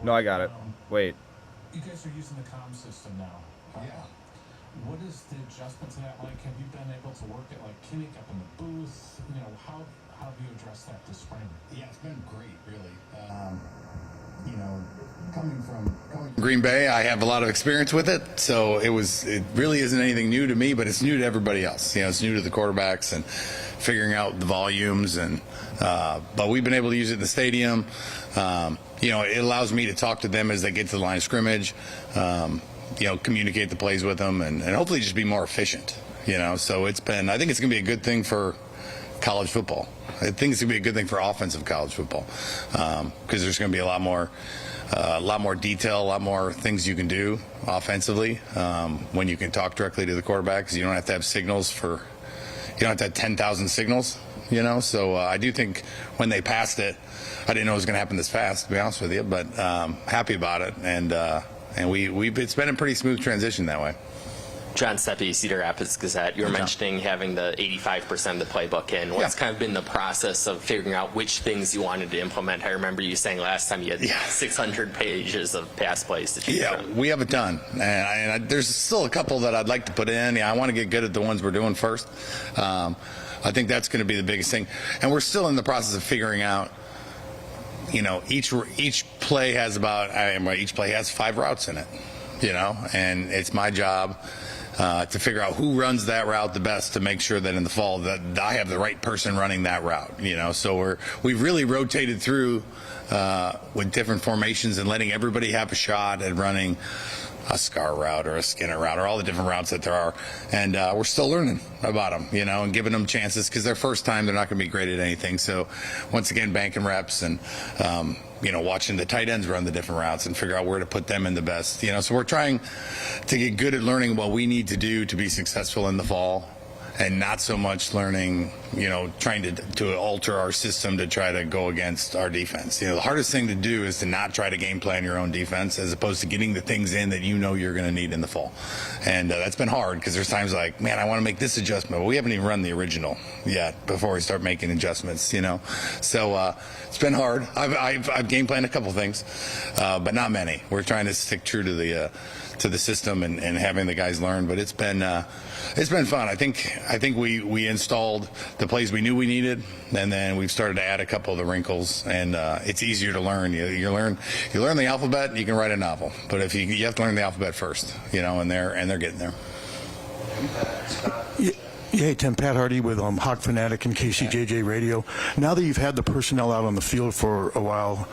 No, I got it. Wait. You guys are using the comm system now. Yeah. What is the adjustment to that like? Have you been able to work it like Kinnick up in the booth? You know, how have you addressed that this spring? Yeah, it's been great, really. You know, coming from Green Bay, I have a lot of experience with it, so it really isn't anything new to me, but it's new to everybody else. You know, it's new to the quarterbacks and figuring out the volumes, and but we've been able to use it in the stadium. You know, it allows me to talk to them as they get to the line of scrimmage. You know, communicate the plays with them, and hopefully just be more efficient. You know, so I think it's going to be a good thing for college football. I think it's going to be a good thing for offensive college football, because there's going to be a lot more detail, a lot more things you can do offensively when you can talk directly to the quarterback, because you don't have to have signals you don't have to have 10,000 signals, you know. So I do think when they passed it, I didn't know it was going to happen this fast, to be honest with you, but happy about it, and it's been a pretty smooth transition that way. John Seppi, Cedar Rapids Gazette, you were mentioning having the 85% of the playbook in. What's kind of been the process of figuring out which things you wanted to implement? I remember you saying last time you had 600 pages of pass plays to choose from. We have it done. And there's still a couple that I'd like to put in. Yeah, I want to get good at the ones we're doing first. I think that's going to be the biggest thing. And we're still in the process of figuring out, you know, each play has each play has 5 routes in it, you know, and it's my job to figure out who runs that route the best, to make sure that in the fall that I have the right person running that route, you know. So we've really rotated through with different formations and letting everybody have a shot at running a Scar route or a Skinner route or all the different routes that there are, and we're still learning about them, you know, and giving them chances, because their first time they're not going to be great at anything. So once again, banking reps and you know, watching the tight ends run the different routes and figure out where to put them in the best, you know. So we're trying to get good at learning what we need to do to be successful in the fall, and not so much learning, you know, trying to alter our system to try to go against our defense. You know, the hardest thing to do is to not try to game plan your own defense, as opposed to getting the things in that you know you're going to need in the fall. And that's been hard, because there's times like, man, I want to make this adjustment. Well, we haven't even run the original yet before we start making adjustments, you know. So it's been hard. I've game planned a couple things, but not many. We're trying to stick true to the system and having the guys learn. But it's been fun. I think we installed the plays we knew we needed, and then we've started to add a couple of the wrinkles, and it's easier to learn. You learn the alphabet, you can write a novel, but if you have to learn the alphabet first, you know, and they're getting there. Hey, Tim, Pat Hardy with Hawk Fanatic and KCJJ Radio. Now that you've had the personnel out on the field for a while,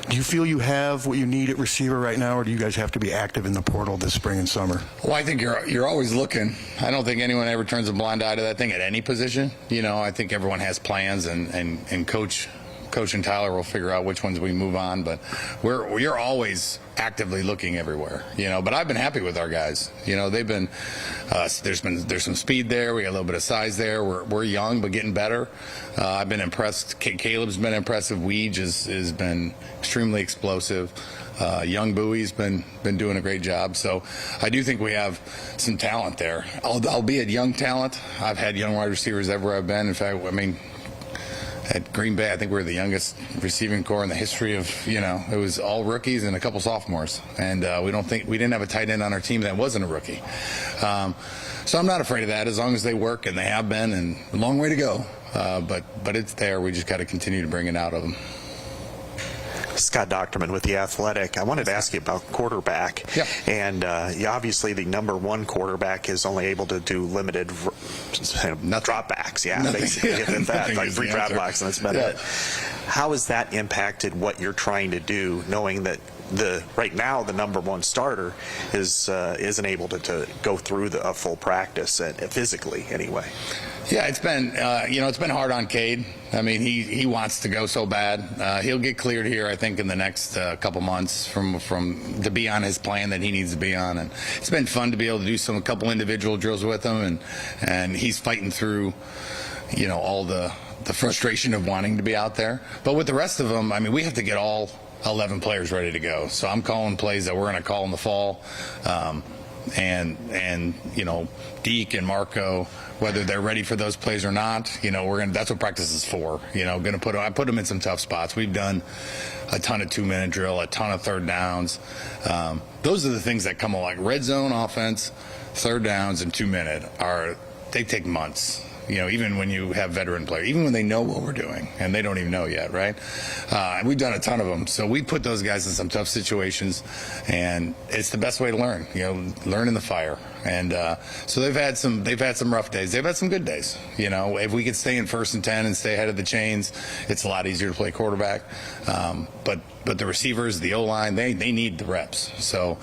do you feel you have what you need at receiver right now, or do you guys have to be active in the portal this spring and summer? Well, I think you're always looking. I don't think anyone ever turns a blind eye to that thing at any position. You know, I think everyone has plans, and Coach and Tyler will figure out which ones we move on. But we're always actively looking everywhere, you know. But I've been happy with our guys. You know, they've been there's some speed there. We got a little bit of size there. We're young but getting better. I've been impressed. Caleb's been impressive. Weege has been extremely explosive. Young Bowie's been doing a great job. So I do think we have some talent there, albeit young talent. I've had young wide receivers everywhere I've been. In fact, I mean, at Green Bay, I think we're the youngest receiving corps in the history of, you know, it was all rookies and a couple sophomores. And we didn't have a tight end on our team that wasn't a rookie. So I'm not afraid of that, as long as they work, and they have been, and a long way to go. But it's there. We just got to continue to bring it out of them. Scott Docterman with The Athletic. I wanted to ask you about quarterback. Yeah. And obviously the number one quarterback is only able to do limited dropbacks. Yeah, basically. Like 3 dropbacks, and that's about it. How has that impacted what you're trying to do, knowing that right now the number one starter isn't able to go through a full practice, physically anyway? Yeah, it's been it's been hard on Cade. I mean, he wants to go so bad. He'll get cleared here, I think, in the next couple months from to be on his plan that he needs to be on. And it's been fun to be able to do a couple individual drills with him, and he's fighting through, you know, all the frustration of wanting to be out there. But with the rest of them, I mean, we have to get all 11 players ready to go. So I'm calling plays that we're going to call in the fall. And you know, Deke and Marco, whether they're ready for those plays or not. That's what practice is for. I put them in some tough spots. We've done a ton of 2-minute drill, a ton of third downs. Those are the things that come along. Like red zone offense, third downs, and 2-minute they take months. Even when you have veteran players, even when they know what we're doing, and they don't even know yet, right? And we've done a ton of them. So we put those guys in some tough situations, and it's the best way to learn. Learn in the fire. And so they've had some rough days. They've had some good days. If we could stay in 1st and 10 and stay ahead of the chains, it's a lot easier to play quarterback. But the receivers, the O-line, they need the reps. So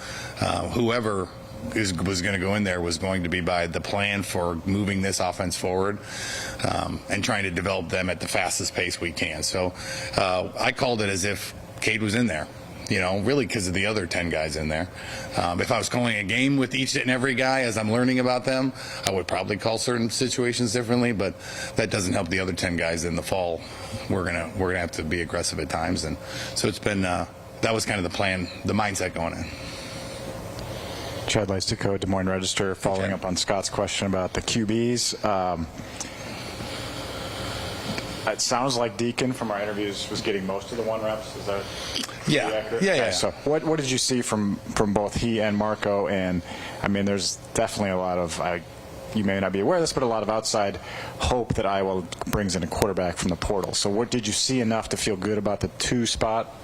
whoever was going to go in there was going to be by the plan for moving this offense forward and trying to develop them at the fastest pace we can. So I called it as if Cade was in there, really because of the other 10 guys in there. If I was calling a game with each and every guy as I'm learning about them, I would probably call certain situations differently, but that doesn't help the other 10 guys in the fall. We're gonna have to be aggressive at times, and so it's been that was kind of the plan, the mindset going in. Chad Lystico, Des Moines Register, following up on Scott's question about the QBs. It sounds like Deacon from our interviews was getting most of the 1 reps. Is that accurate? Yeah. So what did you see from both he and Marco? And I mean, there's definitely a lot of you may not be aware of this, but a lot of outside hope that Iowa brings in a quarterback from the portal. So what did you see enough to feel good about the 2 spot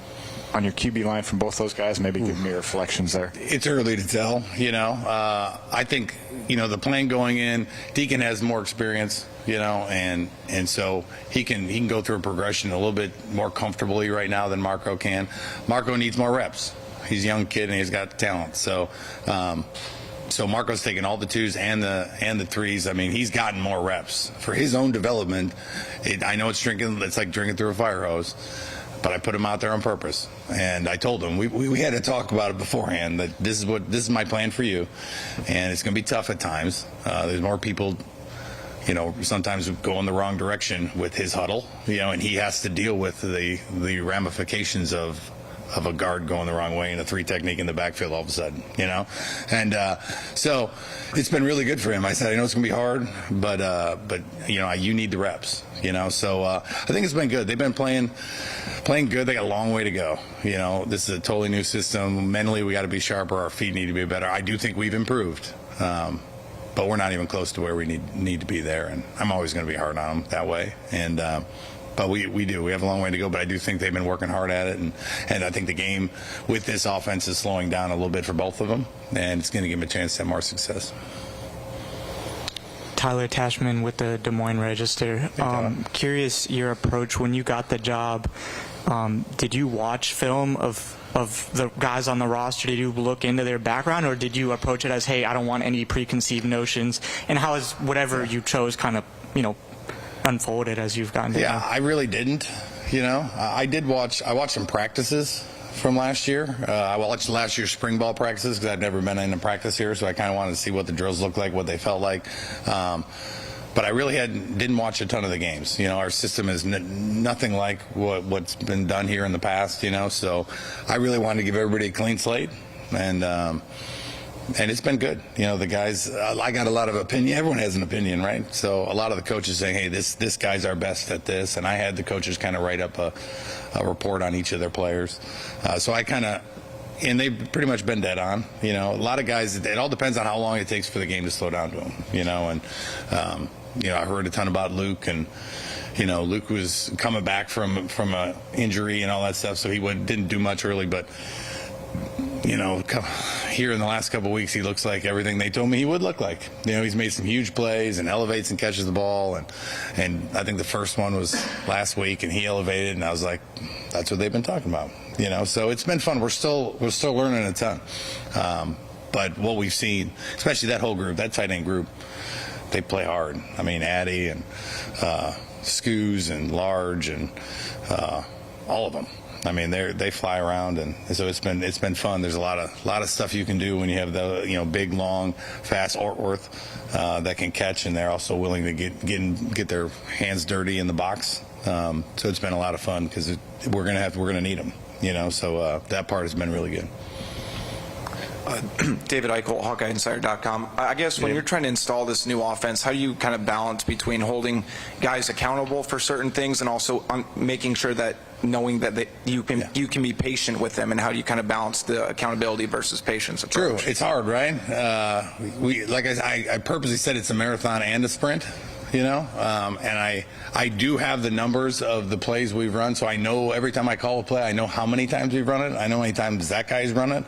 on your QB line from both those guys? Maybe give me your reflections there. It's early to tell, I think, the plan going in, Deacon has more experience, and so he can go through a progression a little bit more comfortably right now than Marco can. Marco needs more reps. He's a young kid and he's got talent. So Marco's taken all the 2s and the 3s. I mean, he's gotten more reps for his own development. I know it's like drinking through a fire hose. But I put him out there on purpose, and I told him we had to talk about it beforehand. That this is my plan for you, and it's going to be tough at times. There's more people, sometimes go in the wrong direction with his huddle, and he has to deal with the ramifications of a guard going the wrong way and a 3 technique in the backfield all of a sudden, and so it's been really good for him. I said, I know it's gonna be hard, but you need the reps, so I think it's been good. They've been playing good. They got a long way to go. This is a totally new system. Mentally, we got to be sharper. Our feet need to be better. I do think we've improved, but we're not even close to where we need to be there, and I'm always going to be hard on them that way, and but we do. We have a long way to go, but I do think they've been working hard at it, and I think the game with this offense is slowing down a little bit for both of them, and it's going to give them a chance to have more success. Tyler Tashman with the Des Moines Register. Curious your approach when you got the job. Did you watch film of the guys on the roster? Did you look into their background, or did you approach it as, hey, I don't want any preconceived notions? And how has whatever you chose kind of, unfolded as you've gotten to know? I really didn't. I watched some practices from last year. I watched last year's spring ball practices because I'd never been in a practice here, so I kind of wanted to see what the drills looked like, what they felt like. But I really didn't watch a ton of the games. Our system is nothing like what's been done here in the past. So I really wanted to give everybody a clean slate, and it's been good. The guys, I got a lot of opinion. Everyone has an opinion, right? So a lot of the coaches saying, hey, this guy's our best at this. And I had the coaches kind of write up a report on each of their players. So I and they've pretty much been dead on. A lot of guys, it all depends on how long it takes for the game to slow down to them, and, I heard a ton about Luke, and, Luke was coming back from an injury and all that stuff. So he didn't do much early, but, here in the last couple of weeks, he looks like everything they told me he would look like. He's made some huge plays and elevates and catches the ball, and I think the first one was last week, and he elevated, and I was like, that's what they've been talking about. So it's been fun. We're still learning a ton, but what we've seen, especially that whole group, that tight end group, they play hard. I mean, Addy and Scoos and Large and all of them. I mean, they fly around, and so it's been fun. There's a lot of stuff you can do when you have the big, long, fast Ortworth that can catch, and they're also willing to get their hands dirty in the box. So it's been a lot of fun because we're gonna need them. So that part has been really good. David Eichel, HawkeyeInsider.com. I guess when you're trying to install this new offense, how do you kind of balance between holding guys accountable for certain things and also making sure that knowing that you can be patient with them, and how do you kind of balance the accountability versus patience approach? True, it's hard, right? I purposely said it's a marathon and a sprint. And I do have the numbers of the plays we've run, so I know every time I call a play, I know how many times we've run it. I know how many times that guy's run it.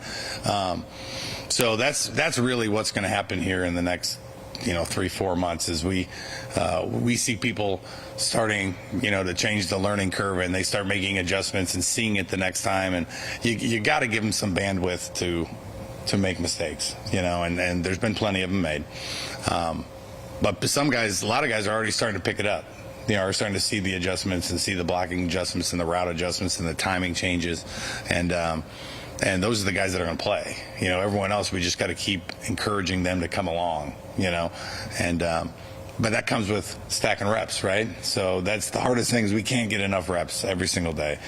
So that's really what's going to happen here in the next 3-4 months, is we see people starting to change the learning curve, and they start making adjustments and seeing it the next time, and you got to give them some bandwidth to make mistakes, and there's been plenty of them made. But some guys, a lot of guys are already starting to pick it up. Are starting to see the adjustments and see the blocking adjustments and the route adjustments and the timing changes, and those are the guys that are going to play. Everyone else, we just got to keep encouraging them to come along. But that comes with stacking reps, right? So that's the hardest thing, is we can't get enough reps every single day.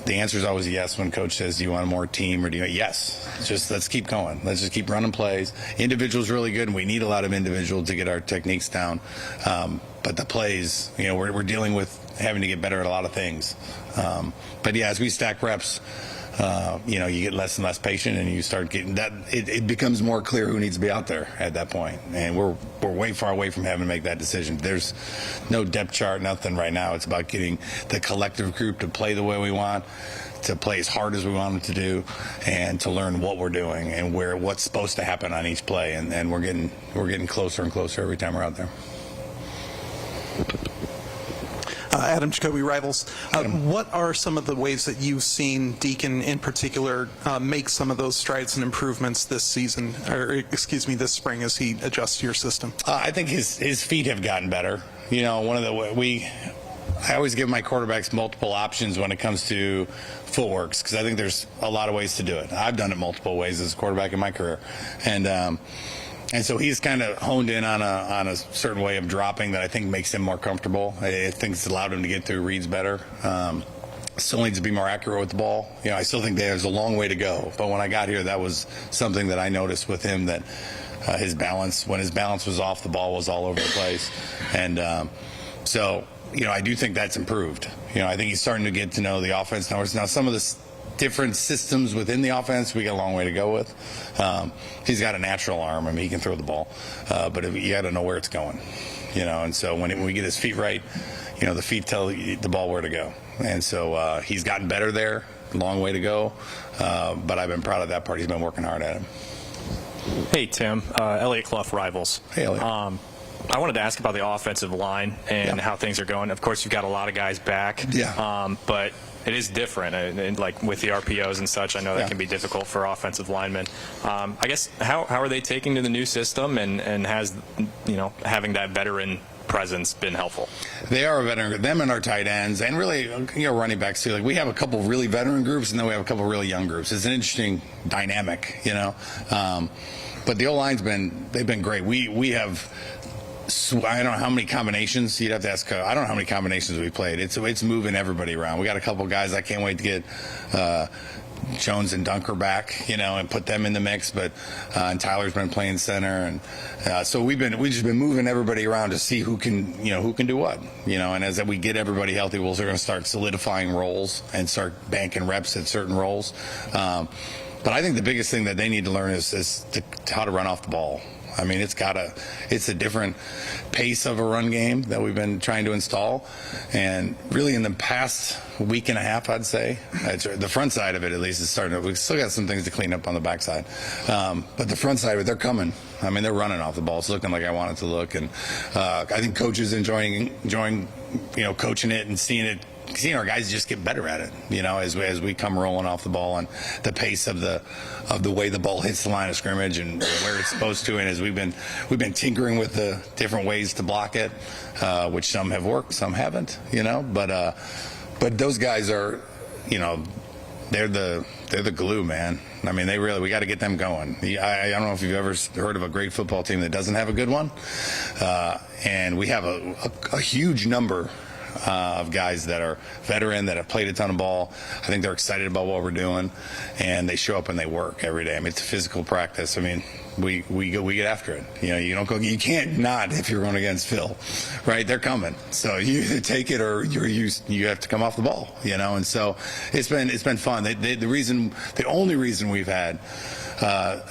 The answer is always yes when coach says, do you want more team, or do you? Yes. Just let's keep going. Let's just keep running plays. Individual's really good, and we need a lot of individual to get our techniques down. But the plays, we're dealing with having to get better at a lot of things. But yeah, as we stack reps, you get less and less patient, and you start getting that. It becomes more clear who needs to be out there at that point, and we're way far away from having to make that decision. There's no depth chart, nothing right now. It's about getting the collective group to play the way we want, to play as hard as we want them to do, and to learn what we're doing and what's supposed to happen on each play. And we're getting closer and closer every time we're out there. Adam Jacoby, Rivals. What are some of the ways that you've seen Deacon in particular make some of those strides and improvements this season, or this spring, as he adjusts to your system? I think his feet have gotten better. I always give my quarterbacks multiple options when it comes to footworks, because I think there's a lot of ways to do it. I've done it multiple ways as a quarterback in my career, and so he's kind of honed in on a certain way of dropping that I think makes him more comfortable. I think it's allowed him to get through reads better. Still needs to be more accurate with the ball. I still think there's a long way to go. But when I got here, that was something that I noticed with him, that when his balance was off, the ball was all over the place. And so I do think that's improved. I think he's starting to get to know the offense. Now some of the different systems within the offense, we got a long way to go with. He's got a natural arm. I mean, he can throw the ball, but you got to know where it's going, and so when we get his feet right, the feet tell the ball where to go. And so he's gotten better there, long way to go, but I've been proud of that part. He's been working hard at it. Hey, Tim. Elliot Clough, Rivals. Hey, Elliot. I wanted to ask about the offensive line and how things are going. Of course, you've got a lot of guys back, but it is different, and like with the RPOs and such, I know that can be difficult for offensive linemen. I guess how are they taking to the new system, and has having that veteran presence been helpful? They are a veteran. Them and our tight ends, and really running backs too. Like, we have a couple really veteran groups, and then we have a couple really young groups. It's an interesting dynamic, But the O-line's they've been great. We have. I don't know how many combinations. You'd have to ask. I don't know how many combinations we played. It's moving everybody around. We got a couple guys. I can't wait to get Jones and Dunker back, and put them in the mix. But and Tyler's been playing center, and so we've just been moving everybody around to see who can do what, And as we get everybody healthy, we're going to start solidifying roles and start banking reps at certain roles. But I think the biggest thing that they need to learn is how to run off the ball. I mean, it's a different pace of a run game that we've been trying to install. And really in the past week and a half, I'd say, the front side of it at least is starting to, we've still got some things to clean up on the back side. But the front side of it, they're coming. I mean, they're running off the ball. It's looking like I want it to look. And I think coaches enjoying coaching it and seeing our guys just get better at it, as we come rolling off the ball, and the pace of the way the ball hits the line of scrimmage and where it's supposed to. And as we've been tinkering with the different ways to block it, which some have worked, some haven't, but those guys are, they're the glue, man. I mean, we got to get them going. I don't know if you've ever heard of a great football team that doesn't have a good one, and we have a huge number of guys that are veteran, that have played a ton of ball. I think they're excited about what we're doing, and they show up and they work every day. I mean, it's a physical practice. I mean, we get after it. You know, you can't not if you're going against Phil, right? They're coming, so you either take it or you have to come off the ball. You know, and so it's been fun. The only reason we've had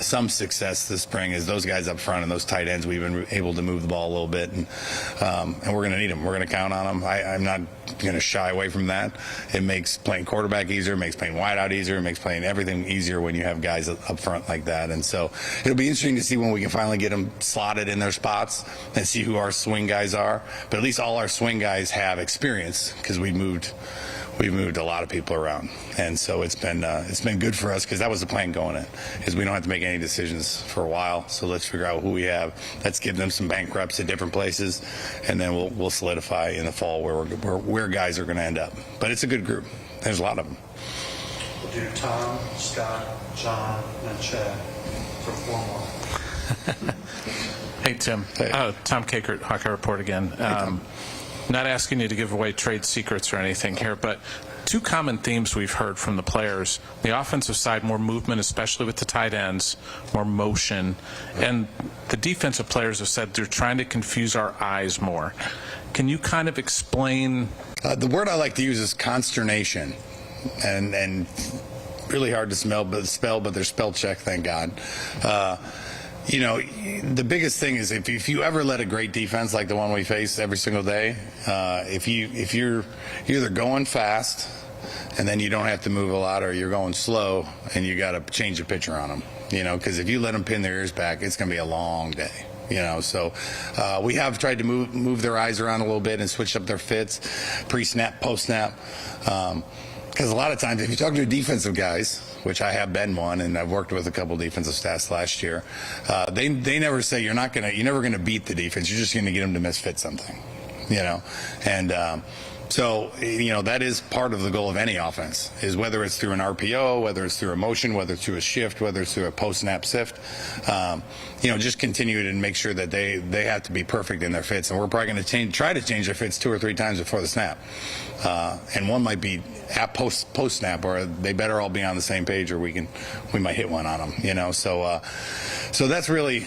some success this spring is those guys up front and those tight ends. We've been able to move the ball a little bit, and we're going to need them. We're going to count on them. I'm not going to shy away from that. It makes playing quarterback easier. It makes playing wideout easier. It makes playing everything easier when you have guys up front like that. And so it'll be interesting to see when we can finally get them slotted in their spots and see who our swing guys are. But at least all our swing guys have experience because we've moved a lot of people around, and so it's been good for us because that was the plan going in, is we don't have to make any decisions for a while. So let's figure out who we have. Let's give them some bank reps at different places, and then we'll solidify in the fall where guys are going to end up. But it's a good group. There's a lot of them. We'll do Tom, Scott, John, and Chad for 4 more. Hey, Tim. Hey. Tom Kakert, Hawkeye Report again. Not asking you to give away trade secrets or anything here, but 2 common themes we've heard from the players. The offensive side, more movement, especially with the tight ends, more motion. And the defensive players have said they're trying to confuse our eyes more. Can you kind of explain? The word I like to use is consternation, and really hard to spell, but they're spell check, thank God. You know, the biggest thing is if you ever let a great defense like the one we face every single day, if you're either going fast and then you don't have to move a lot, or you're going slow and you got to change the pitcher on them. You know, because if you let them pin their ears back, it's going to be a long day. You know, so we have tried to move their eyes around a little bit and switch up their fits, pre-snap, post-snap. Because a lot of times, if you talk to defensive guys, which I have been one, and I've worked with a couple defensive staffs last year, they never say you're never gonna beat the defense. You're just gonna get them to misfit something, you know. And so you know that is part of the goal of any offense, is whether it's through an RPO, whether it's through a motion, whether it's through a shift, whether it's through a post-snap sift. You know, just continue it and make sure that they have to be perfect in their fits. And we're probably going to try to change their fits 2 or 3 times before the snap. And one might be at post-snap, or they better all be on the same page, or we might hit one on them. You know, so that's really,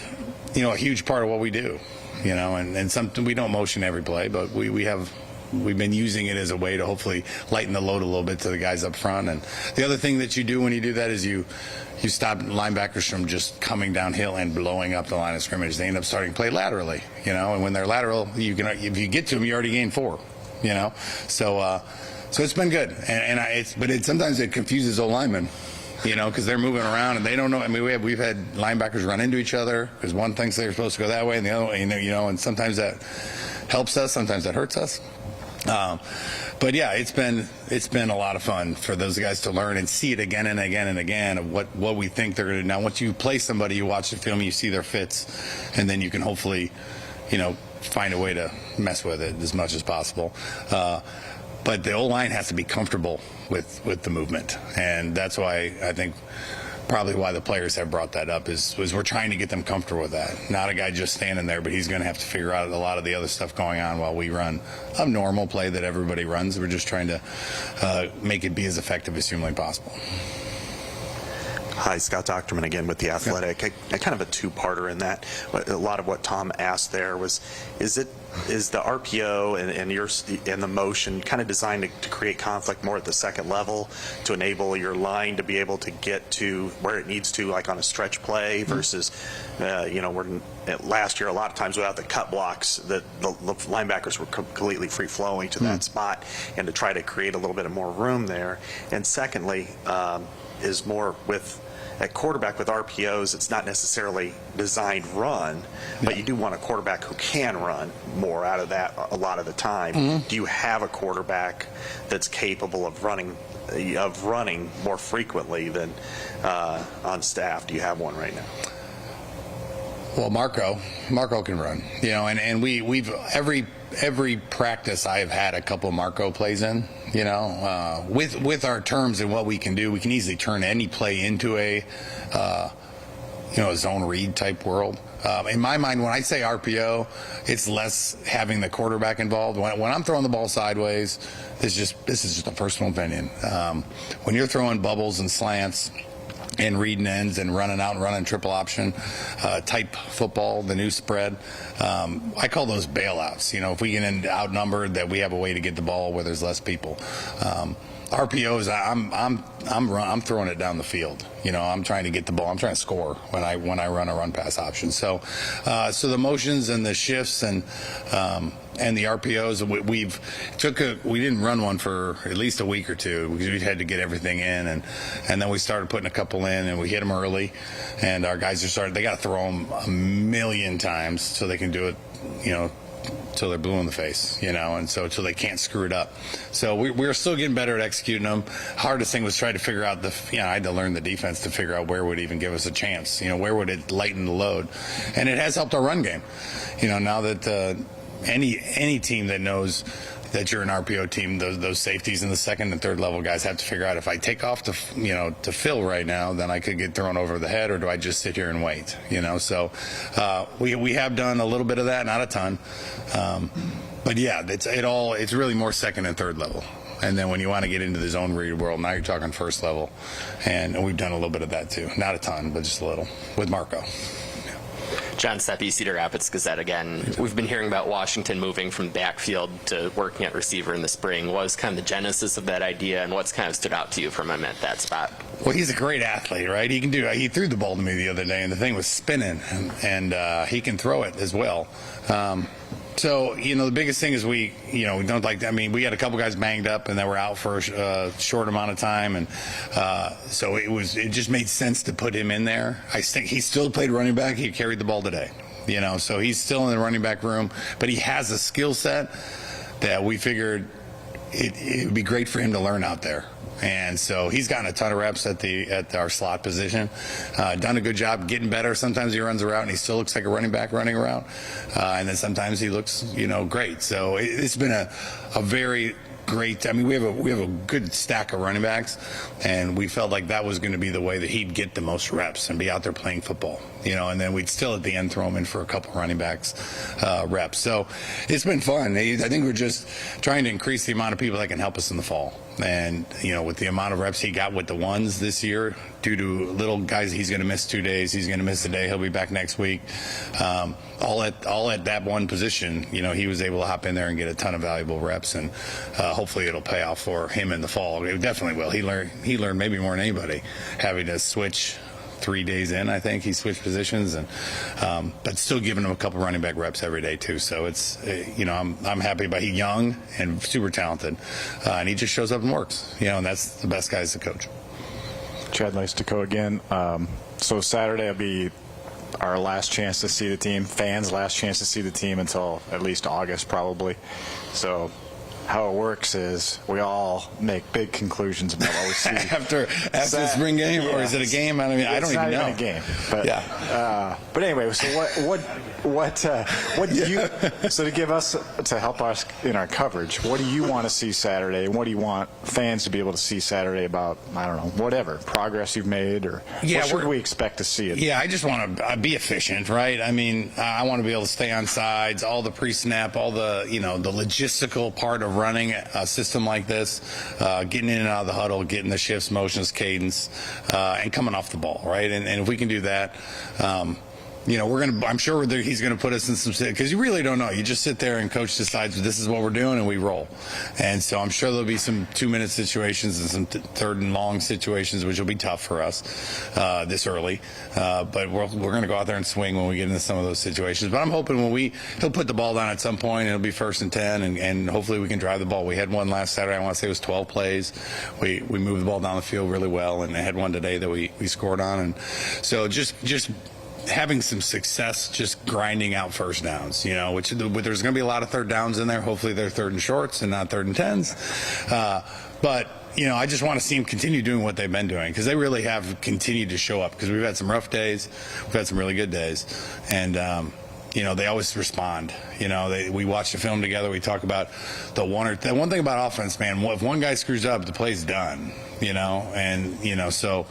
you know, a huge part of what we do. You know, and something we don't motion every play, but we've been using it as a way to hopefully lighten the load a little bit to the guys up front. And the other thing that you do when you do that is you stop linebackers from just coming downhill and blowing up the line of scrimmage. They end up starting to play laterally, you know, and when they're lateral, if you get to them, you already gain 4, you know. So it's been good. But sometimes it confuses old linemen, you know, because they're moving around and they don't know. I mean, we've had linebackers run into each other because one thinks they're supposed to go that way and the other way, you know, and sometimes that helps us, sometimes that hurts us. But yeah, it's been a lot of fun for those guys to learn and see it again and again and again of what we think they're going to do. Now, once you play somebody, you watch the film, you see their fits, and then you can hopefully, you know, find a way to mess with it as much as possible. But the O-line has to be comfortable with the movement, and that's why I think probably why the players have brought that up is we're trying to get them comfortable with that. Not a guy just standing there, but he's going to have to figure out a lot of the other stuff going on while we run a normal play that everybody runs. We're just trying to make it be as effective as humanly possible. Hi, Scott Docterman again with The Athletic. I kind of a two-parter in that. A lot of what Tom asked there was, is the RPO and the motion kind of designed to create conflict more at the second level to enable your line to be able to get to where it needs to, like on a stretch play versus, you know, last year a lot of times without the cut blocks that the linebackers were completely free-flowing to that spot, and to try to create a little bit of more room there. And secondly, is more at quarterback with RPOs, it's not necessarily designed run, but you do want a quarterback who can run more out of that a lot of the time. Do you have a quarterback that's capable of running more frequently than on staff? Do you have one right now? Well, Marco can run, you know, and we've every practice I've had a couple of Marco plays in, you know, with our terms and what we can do, we can easily turn any play into a, you know, a zone read type world. In my mind, when I say RPO, it's less having the quarterback involved. When I'm throwing the ball sideways, this is just a personal opinion. When you're throwing bubbles and slants and reading ends and running out and running triple option type football, the new spread, I call those bailouts. If we get outnumbered, that we have a way to get the ball where there's less people. RPOs, I'm throwing it down the field. I'm trying to get the ball. I'm trying to score when I run a run pass option. So the motions and the shifts and the RPOs, we didn't run one for at least a week or two because we had to get everything in, and then we started putting a couple in, and we hit them early, and our guys they got to throw them a million times so they can do it, till they're blue in the face, and so till they can't screw it up. So we're still getting better at executing them. Hardest thing was trying to figure out I had to learn the defense to figure out where would even give us a chance. Where would it lighten the load, and it has helped our run game. Now that any team that knows that you're an RPO team, those safeties in the second and third level guys have to figure out, if I take off to fill right now, then I could get thrown over the head, or do I just sit here and wait? So we have done a little bit of that, not a ton, but yeah, it's really more second and third level. And then when you want to get into the zone read world, now you're talking first level, and we've done a little bit of that too, not a ton, but just a little with Marco. John Seppi, Cedar Rapids Gazette again. We've been hearing about Washington moving from backfield to working at receiver in the spring. What was kind of the genesis of that idea, and what's kind of stood out to you from him at that spot? Well, he's a great athlete, right? He threw the ball to me the other day, and the thing was spinning, and he can throw it as well. So, the biggest thing is we don't like that. I mean, we had a couple guys banged up and they were out for a short amount of time. And so it just made sense to put him in there. I think he still played running back. He carried the ball today, so he's still in the running back room, but he has a skill set that we figured it would be great for him to learn out there. And so he's gotten a ton of reps at our slot position, done a good job getting better. Sometimes he runs a route and he still looks like a running back running a route, and then sometimes he looks great. So it's been a very great. I mean, we have a good stack of running backs, and we felt like that was going to be the way that he'd get the most reps and be out there playing football. And then we'd still at the end throw him in for a couple running backs reps. So it's been fun. I think we're just trying to increase the amount of people that can help us in the fall. And with the amount of reps he got with the ones this year, due to little guys, he's going to miss 2 days. He's going to miss a day. He'll be back next week. All at that one position, he was able to hop in there and get a ton of valuable reps, and hopefully it'll pay off for him in the fall. It definitely will. He learned maybe more than anybody, having to switch 3 days in. I think he switched positions, and but still giving him a couple running back reps every day too. So it's I'm happy about. He's young and super talented, and he just shows up and works. And that's the best guy as a coach. Chad, nice to go again. So Saturday will be our last chance to see the team, fans' last chance to see the team until at least August probably. So how it works is we all make big conclusions about what we see after the spring game, or is it a game? I don't even know. It's not even a game, but yeah. But anyway, so what do you? So to help us in our coverage, what do you want to see Saturday? And what do you want fans to be able to see Saturday about? I don't know, whatever progress you've made, or what should we expect to see? Yeah, I just want to be efficient, right? I mean, I want to be able to stay on sides, all the pre-snap, all the the logistical part of running a system like this, getting in and out of the huddle, getting the shifts, motions, cadence, and coming off the ball, right? And if we can do that, I'm sure he's gonna put us in some, because you really don't know. You just sit there and coach decides this is what we're doing and we roll. And so I'm sure there'll be some 2-minute situations and some third and long situations, which will be tough for us this early. But we're gonna go out there and swing when we get into some of those situations. But I'm hoping he'll put the ball down at some point. It'll be 1st and 10, and hopefully we can drive the ball. We had one last Saturday. I want to say it was 12 plays. We moved the ball down the field really well, and I had one today that we scored on. And so just having some success, just grinding out first downs, which there's going to be a lot of third downs in there. Hopefully they're 3rd and shorts and not 3rd and 10s. But I just want to see them continue doing what they've been doing, because they really have continued to show up, because we've had some rough days. We've had some really good days. And, they always respond. We watch the film together. We talk about the one thing about offense, man. If one guy screws up, the play's done, and, so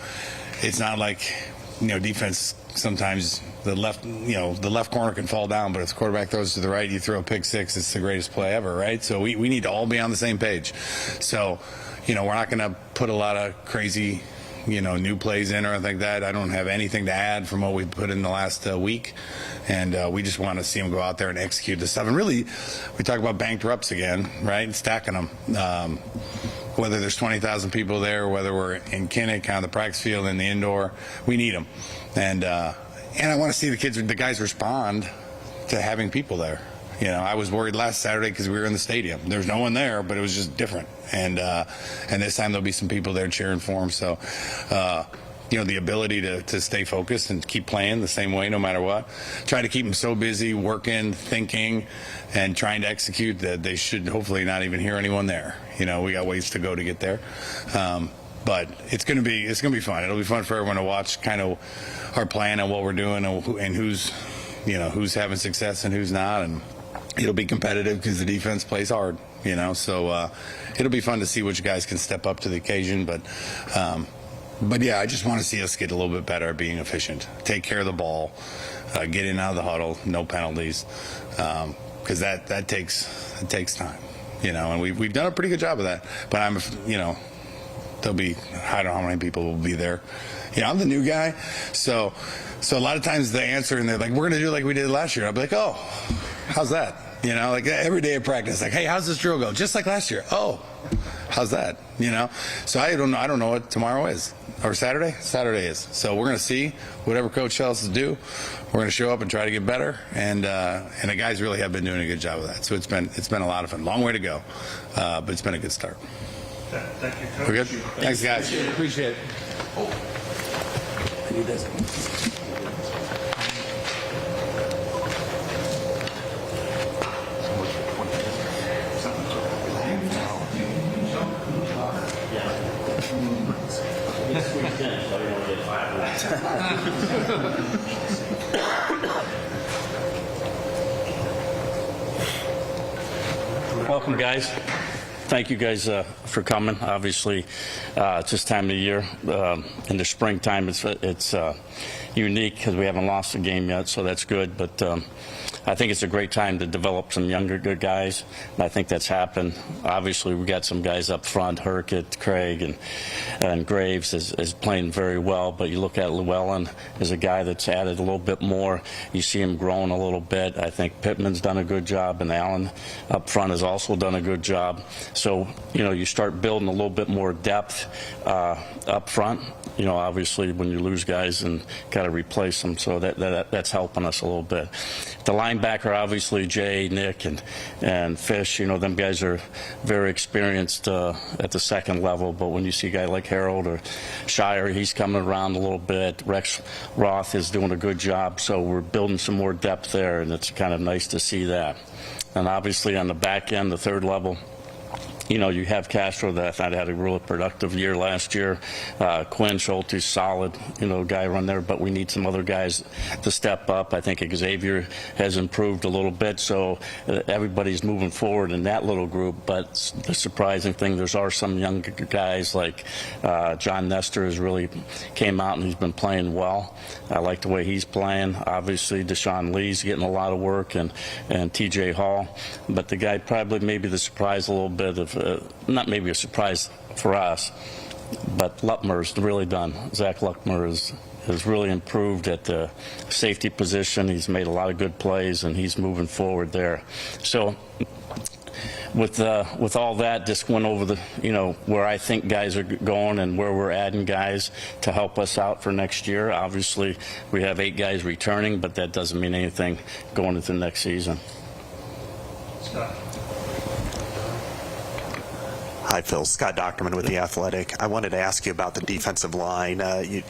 it's not like, defense sometimes the left corner can fall down, but if the quarterback throws to the right, you throw a pick six, it's the greatest play ever, right? So we need to all be on the same page. So, we're not going to put a lot of crazy, new plays in or anything like that. I don't have anything to add from what we put in the last week. And we just want to see them go out there and execute this stuff. And really, we talk about banked reps again, right? And stacking them. Whether there's 20,000 people there, whether we're in Kinnick, on the practice field, in the indoor, we need them. And I want to see the guys respond to having people there. I was worried last Saturday because we were in the stadium. There's no one there, but it was just different. And this time there'll be some people there cheering for them. So, the ability to stay focused and keep playing the same way no matter what. Try to keep them so busy, working, thinking, and trying to execute that they should hopefully not even hear anyone there. We got ways to go to get there. But it's going to be fun. It'll be fun for everyone to watch kind of our plan and what we're doing and who's having success and who's not. And it'll be competitive because the defense plays hard, so it'll be fun to see which guys can step up to the occasion. But yeah, I just want to see us get a little bit better at being efficient, take care of the ball, get in and out of the huddle, no penalties, because that takes time, and we've done a pretty good job of that. But there'll be, I don't know how many people will be there. I'm the new guy, so a lot of times the answer, and they're like, we're going to do it like we did last year. I'll be like, oh, how's that? Like every day of practice, like, hey, how's this drill go? Just like last year. Oh, how's that? So I don't know what tomorrow is, or Saturday is. So we're going to see whatever coach tells us to do. We're going to show up and try to get better, and the guys really have been doing a good job of that. So it's been a lot of fun. Long way to go, but it's been a good start. Thank you, Coach. We're good. Thanks, guys. Appreciate it. Welcome, guys. Thank you guys for coming. Obviously, it's this time of the year. In the springtime, it's unique because we haven't lost a game yet, so that's good. But I think it's a great time to develop some younger good guys, and I think that's happened. Obviously, we got some guys up front. Herkett, Craig, and Graves is playing very well. But you look at Llewellyn as a guy that's added a little bit more. You see him growing a little bit. I think Pittman's done a good job, and Allen up front has also done a good job. So, you start building a little bit more depth up front. Obviously, when you lose guys and got to replace them, so that's helping us a little bit. The linebacker, obviously, Jay, Nick, and Fish, them guys are very experienced at the second level. But when you see a guy like Harold or Shire, he's coming around a little bit. Rex Roth is doing a good job. So we're building some more depth there, and it's kind of nice to see that. And obviously, on the back end, the third level, you have Castro that I thought had a really productive year last year. Quinn Schulte's solid, guy run there, but we need some other guys to step up. I think Xavier has improved a little bit, so everybody's moving forward in that little group. But the surprising thing, there are some young guys like John Nestor has really came out and he's been playing well. I like the way he's playing. Obviously, Deshaun Lee's getting a lot of work, and TJ Hall. But the guy probably maybe the surprise a little bit of not maybe a surprise for us, but Lutmer's really done. Zach Lutmer has really improved at the safety position. He's made a lot of good plays, and he's moving forward there. So with all that, just went over the where I think guys are going and where we're adding guys to help us out for next year. Obviously, we have 8 guys returning, but that doesn't mean anything going into the next season. Scott. Hi, Phil. Scott Dockerman with The Athletic. I wanted to ask you about the defensive line. The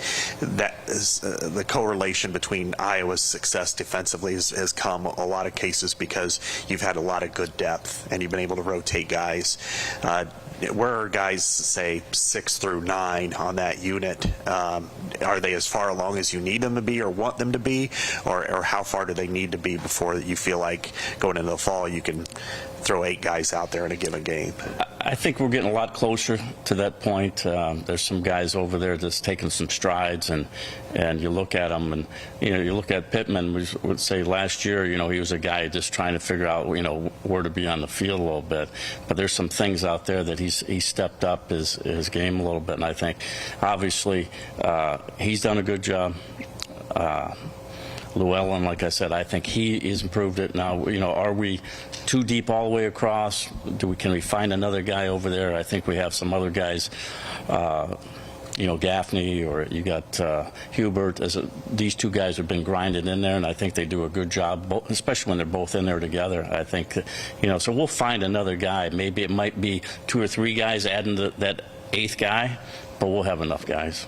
correlation between Iowa's success defensively has come a lot of cases because you've had a lot of good depth and you've been able to rotate guys. Where are guys, say, 6 through 9 on that unit? Are they as far along as you need them to be or want them to be? Or how far do they need to be before you feel like going into the fall you can throw 8 guys out there in a given game? I think we're getting a lot closer to that point. There's some guys over there that's taking some strides, and you look at them, and you look at Pittman. We would say last year, he was a guy just trying to figure out, where to be on the field a little bit. But there's some things out there that he's stepped up his game a little bit, and I think obviously he's done a good job. Llewellyn, like I said, I think he's improved it. Now, are we too deep all the way across? Can we find another guy over there? I think we have some other guys, Gaffney, or you got Hubert. These two guys have been grinded in there, and I think they do a good job, especially when they're both in there together. I think, so we'll find another guy. Maybe it might be 2 or 3 guys adding that 8th guy, but we'll have enough guys.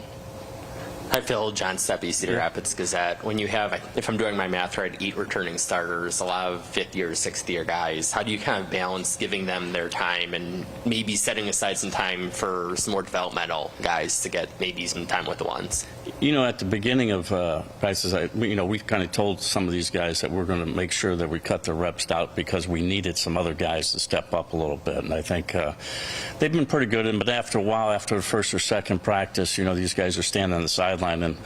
Hi, Phil. John Steppe, Cedar Rapids Gazette. When you have, if I'm doing my math right, 8 returning starters, a lot of 5th-year, 6th-year guys, how do you kind of balance giving them their time and maybe setting aside some time for some more developmental guys to get maybe some time with the ones? At the beginning of practice, we kind of told some of these guys that we're going to make sure that we cut their reps out because we needed some other guys to step up a little bit. And I think they've been pretty good. But after a while, after the first or second practice, these guys are standing on the sideline and,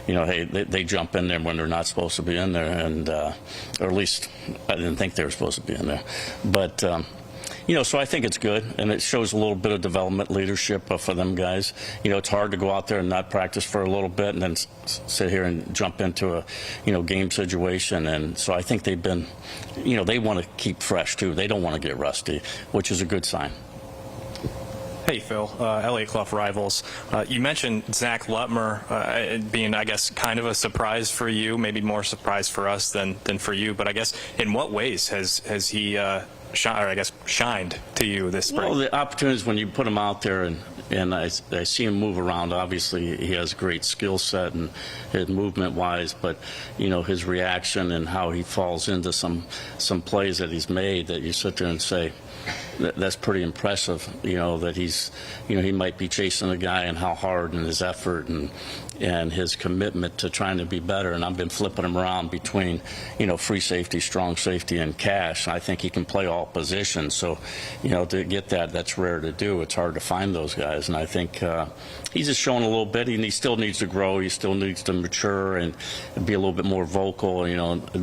hey, they jump in there when they're not supposed to be in there. And or at least I didn't think they were supposed to be in there. But so I think it's good, and it shows a little bit of development leadership for them guys. It's hard to go out there and not practice for a little bit and then sit here and jump into a, game situation. And so I think they've been, they want to keep fresh, too. They don't want to get rusty, which is a good sign. Hey, Phil. Elliot Clough, Rivals. You mentioned Zach Lutmer being, I guess, kind of a surprise for you, maybe more surprise for us than for you. But I guess in what ways has he shined to you this spring? Well, the opportunities when you put him out there and I see him move around. Obviously, he has great skill set and his movement-wise, but his reaction and how he falls into some plays that he's made that you sit there and say, that's pretty impressive. That he's, he might be chasing a guy and how hard and his effort and his commitment to trying to be better. And I've been flipping him around between, free safety, strong safety, and cash. I think he can play all positions. So, to get that's rare to do. It's hard to find those guys. And I think he's just showing a little bit. And he still needs to grow. He still needs to mature and be a little bit more vocal.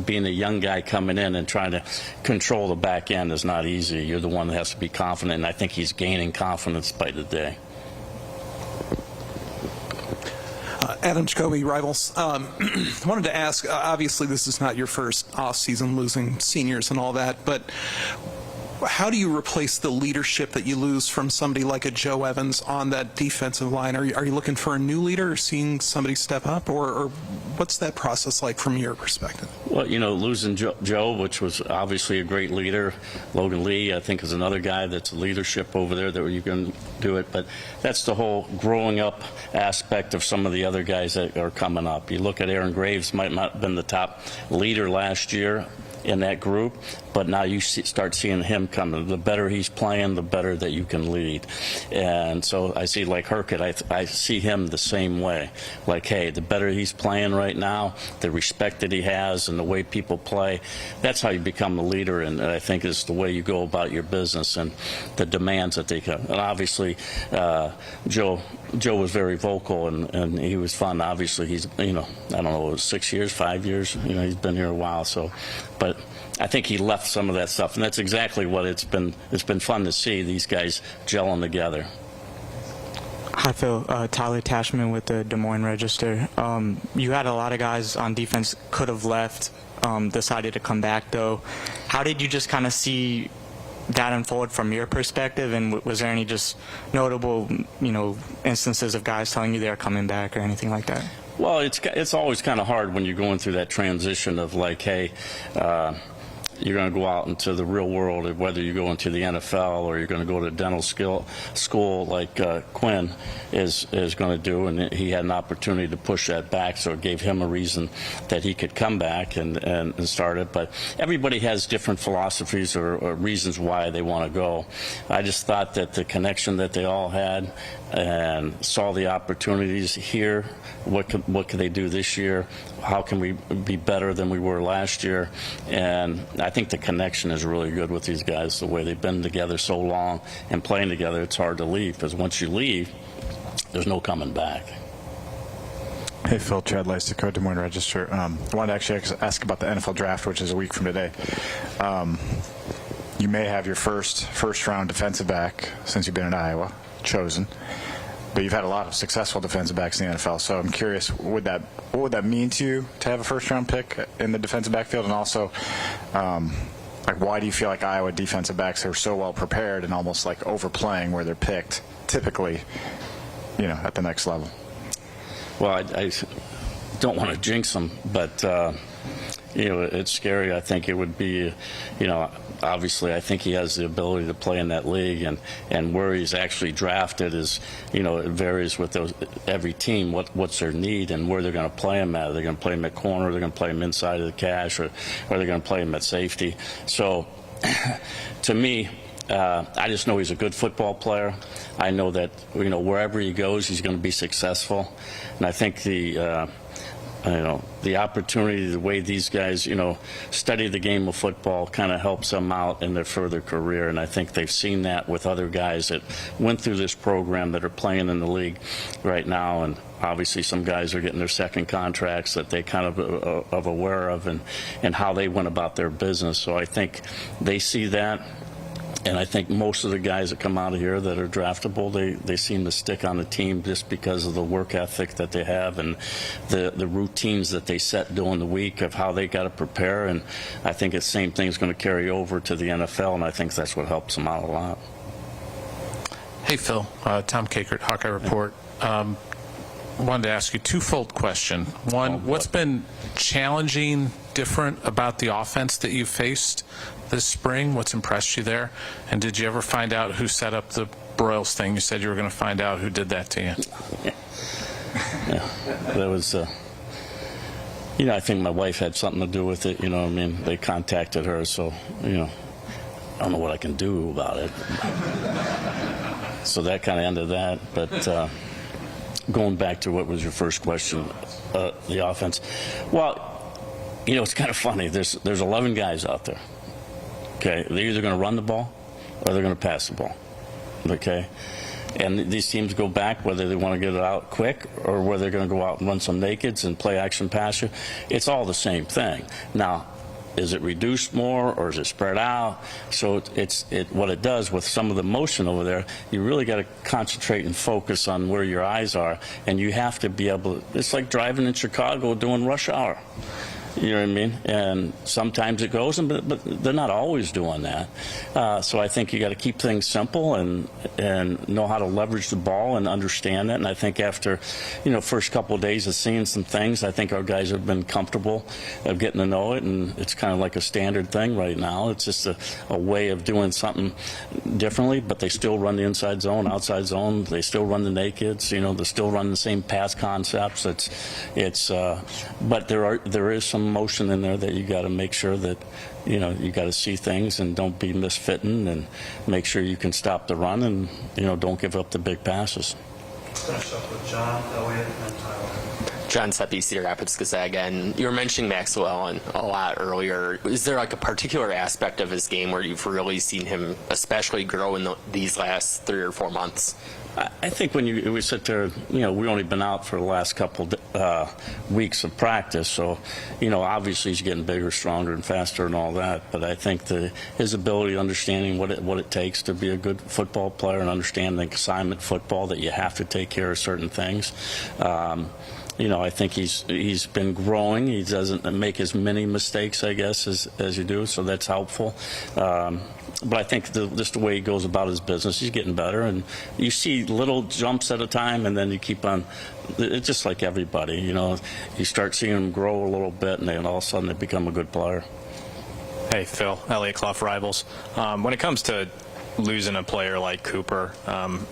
Being a young guy coming in and trying to control the back end is not easy. You're the one that has to be confident. And I think he's gaining confidence by the day. Adam Jacoby, Rivals. I wanted to ask, obviously this is not your first off-season losing seniors and all that, but how do you replace the leadership that you lose from somebody like a Joe Evans on that defensive line? Are you looking for a new leader or seeing somebody step up, or what's that process like from your perspective? Well, losing Joe, which was obviously a great leader. Logan Lee, I think, is another guy that's leadership over there that you can do it. But that's the whole growing up aspect of some of the other guys that are coming up. You look at Aaron Graves, might not have been the top leader last year in that group, but now you start seeing him coming. The better he's playing, the better that you can lead. And so I see, like Herkett, I see him the same way. Like, hey, the better he's playing right now, the respect that he has and the way people play, that's how you become a leader, and I think is the way you go about your business and the demands that they come. And obviously, Joe was very vocal, and he was fun. Obviously, he's, I don't know, 6 years, 5 years, he's been here a while. So, but I think he left some of that stuff, and that's exactly what it's been fun to see these guys gelling together. Hi, Phil. Tyler Tashman with the Des Moines Register. You had a lot of guys on defense could have left, decided to come back, though. How did you just kind of see that unfold from your perspective, and was there any just notable, instances of guys telling you they're coming back or anything like that? Well, it's always kind of hard when you're going through that transition of like, hey, you're going to go out into the real world, whether you go into the NFL or you're going to go to dental school like Quinn is going to do, and he had an opportunity to push that back, so it gave him a reason that he could come back and start it. But everybody has different philosophies or reasons why they want to go. I just thought that the connection that they all had and saw the opportunities here, what could they do this year? How can we be better than we were last year? And I I think the connection is really good with these guys, the way they've been together so long and playing together. It's hard to leave, because once you leave, there's no coming back. Hey, Phil, Chad Leisico, Des Moines Register. I wanted to actually ask about the NFL draft, which is a week from today. You may have your first-round defensive back since you've been in Iowa chosen, but you've had a lot of successful defensive backs in the NFL. So I'm curious, what would that mean to you to have a first-round pick in the defensive backfield? And also, like, why do you feel like Iowa defensive backs are so well prepared and almost like overplaying where they're picked typically, at the next level? Well, I don't want to jinx them, but it's scary. I think it would be, obviously I think he has the ability to play in that league, and where he's actually drafted is, it varies with every team, what's their need and where they're going to play him at. Are they going to play him at corner, they're going to play him inside of the cash, or are they going to play him at safety? So to me, I just know he's a good football player. I know that wherever he goes, he's going to be successful, and I think the opportunity, the way these guys, study the game of football kind of helps them out in their further career. And I think they've seen that with other guys that went through this program that are playing in the league right now. And obviously some guys are getting their second contracts that they kind of aware of and how they went about their business. So I think they see that. And I think most of the guys that come out of here that are draftable, they seem to stick on the team just because of the work ethic that they have and the routines that they set during the week of how they got to prepare. And I think the same thing is going to carry over to the NFL, and I think that's what helps them out a lot. Hey, Phil. Tom Kakert, Hawkeye Report. Wanted to ask you a twofold question. One, what's been challenging, different about the offense that you faced this spring? What's impressed you there? And did you ever find out who set up the Broyles thing? You said you were going to find out who did that to you. Yeah, that was, I think my wife had something to do with it. They contacted her, so, I don't know what I can do about it. So that kind of ended that. But going back to what was your first question, the offense. Well, it's kind of funny. There's 11 guys out there. Okay, they're either going to run the ball or they're going to pass the ball. Okay, and these teams go back whether they want to get it out quick or whether they're going to go out and run some nakeds and play action pass you. It's all the same thing. Now, is it reduced more or is it spread out? So what it does with some of the motion over there, you really got to concentrate and focus on where your eyes are, and you have to be able to. It's like driving in Chicago doing rush hour. You know what I mean? And sometimes it goes, but they're not always doing that. So I think you got to keep things simple and know how to leverage the ball and understand that. And I think after, first couple of days of seeing some things, I think our guys have been comfortable of getting to know it. And it's kind of like a standard thing right now. It's just a way of doing something differently, but they still run the inside zone, outside zone. They still run the nakeds. They still run the same pass concepts. But there is some motion in there that you got to make sure that you got to see things and don't be misfitting, and make sure you can stop the run and don't give up the big passes. Finish up with John, Elliott, and Tyler. John Seppi, Cedar Rapids Gazette again. You were mentioning Maxwell a lot earlier. Is there like a particular aspect of his game where you've really seen him especially grow in these last 3 or 4 months? I think when we sit there, we've only been out for the last couple weeks of practice, so obviously he's getting bigger, stronger, and faster, and all that. But I think his ability, understanding what it takes to be a good football player, and understanding assignment football, that you have to take care of certain things. I think he's been growing. He doesn't make as many mistakes, I guess, as you do, so that's helpful. But I think just the way he goes about his business, he's getting better. And you see little jumps at a time, and then you keep on. It's just like everybody, you start seeing them grow a little bit, and then all of a sudden they become a good player. Hey, Phil, Elliott Clough, Rivals. When it comes to losing a player like Cooper,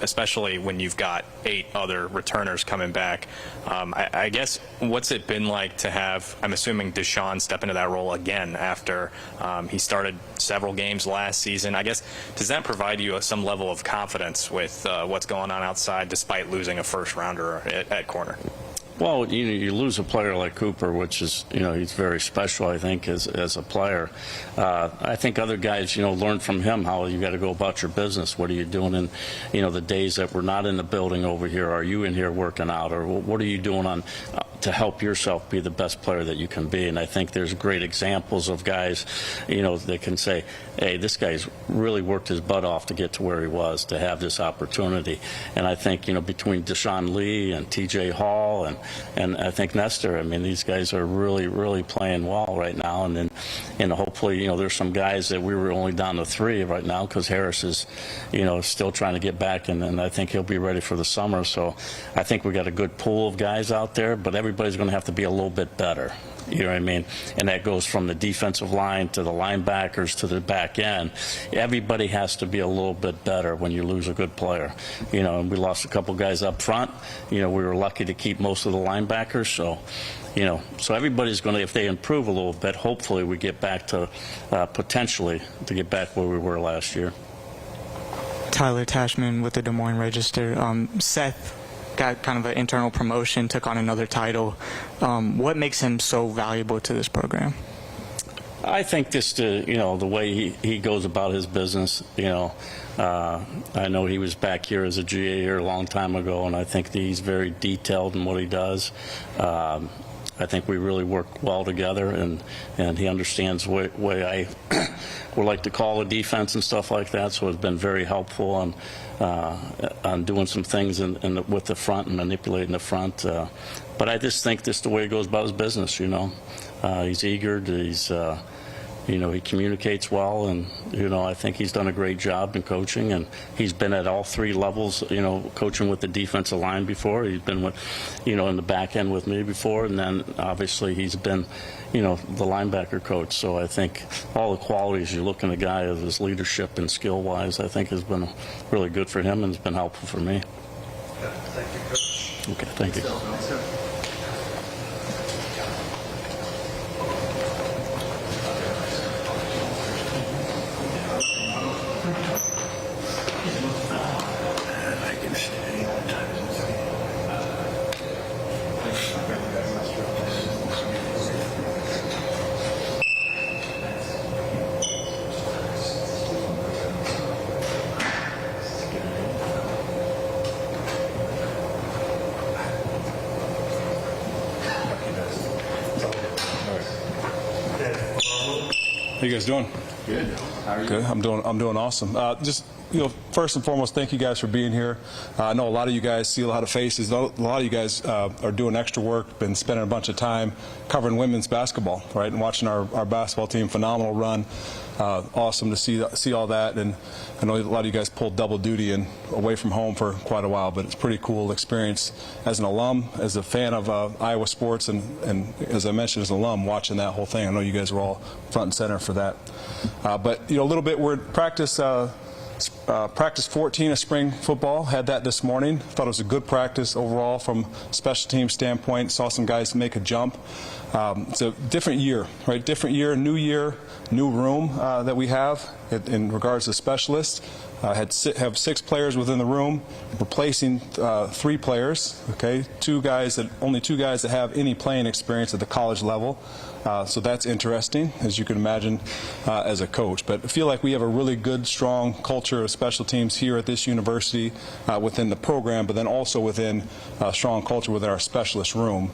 especially when you've got 8 other returners coming back, I guess what's it been like to have, I'm assuming, Deshaun step into that role again after he started several games last season? I guess, does that provide you some level of confidence with what's going on outside, despite losing a first rounder at corner? Well, you lose a player like Cooper, which is, he's very special, I think, as a player. I think other guys, learn from him how you got to go about your business. What are you doing in, the days that we're not in the building over here? Are you in here working out? Or what are you doing to help yourself be the best player that you can be? And I think there's great examples of guys, that can say, hey, this guy's really worked his butt off to get to where he was, to have this opportunity. And I think, between Deshaun Lee and T.J. Hall and I think Nestor, these guys are really, really playing well right now. And then, hopefully, there's some guys that we were only down to 3 right now because Harris is, still trying to get back, and I think he'll be ready for the summer. So I think we got a good pool of guys out there, but everybody's going to have to be a little bit better. You know what I mean? And that goes from the defensive line to the linebackers to the back end. Everybody has to be a little bit better when you lose a good player. And we lost a couple guys up front. We were lucky to keep most of the linebackers. So, so everybody's going to, if they improve a little bit, hopefully we get back to potentially to get back where we were last year. Tyler Tashman with the Des Moines Register. Seth got kind of an internal promotion, took on another title. What makes him so valuable to this program? I think just the way he goes about his business. I know he was back here as a GA here a long time ago, and I think that he's very detailed in what he does. I think we really work well together, and he understands the way I would like to call the defense and stuff like that. So it's been very helpful on doing some things with the front and manipulating the front. But I just think this is the way he goes about his business. He's eager. He communicates well, and I think he's done a great job in coaching, and he's been at all 3 levels, coaching with the defensive line before. He's been with, in the back end with me before, and then obviously he's been, the linebacker coach. So I think all the qualities you look in a guy of his leadership and skill-wise, I think has been really good for him and has been helpful for me. Thank you, Coach. Okay, thank you. How you guys doing? Good. How are you? Good. I'm doing awesome. Just first and foremost, thank you guys for being here. I know a lot of you guys see a lot of faces. A lot of you guys are doing extra work, been spending a bunch of time covering women's basketball, right, and watching our basketball team phenomenal run. Awesome to see all that, and I know a lot of you guys pulled double duty and away from home for quite a while, but it's a pretty cool experience as an alum, as a fan of Iowa sports, and as I mentioned, as an alum, watching that whole thing. I know you guys were all front and center for that. But a little bit, we're at practice 14 of spring football. Had that this morning. Thought it was a good practice overall from special team standpoint. Saw some guys make a jump. It's a different year, right? Different year, new room that we have in regards to specialists. Have 6 players within the room, replacing 3 players. Okay, only two guys that have any playing experience at the college level. So that's interesting, as you can imagine, as a coach. But I feel like we have a really good, strong culture of special teams here at this university within the program, but then also within a strong culture within our specialist room